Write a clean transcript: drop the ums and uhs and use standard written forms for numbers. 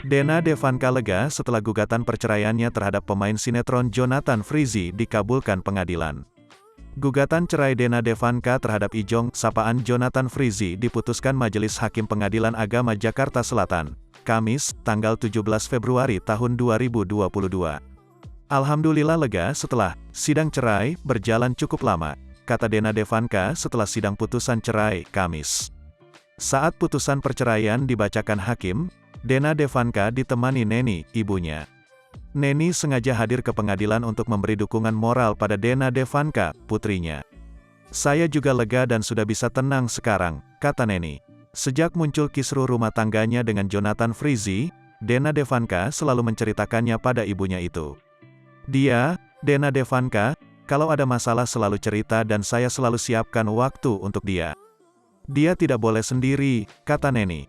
Dena Devanka lega setelah gugatan perceraiannya terhadap pemain sinetron Jonathan Frizzy dikabulkan pengadilan. Gugatan cerai Dena Devanka terhadap Ijong, sapaan Jonathan Frizzy diputuskan Majelis Hakim Pengadilan Agama Jakarta Selatan, Kamis, tanggal 17 Februari tahun 2022. Alhamdulillah lega setelah sidang cerai berjalan cukup lama, kata Dena Devanka setelah sidang putusan cerai, Kamis. Saat putusan perceraian dibacakan hakim, Dena Devanka ditemani Neni, ibunya. Neni sengaja hadir ke pengadilan untuk memberi dukungan moral pada Dena Devanka, putrinya. Saya juga lega dan sudah bisa tenang sekarang, kata Neni. Sejak muncul kisruh rumah tangganya dengan Jonathan Frizzy, Dena Devanka selalu menceritakannya pada ibunya itu. Dia, Dena Devanka, kalau ada masalah selalu cerita dan saya selalu siapkan waktu untuk dia. Dia tidak boleh sendiri, kata Neni.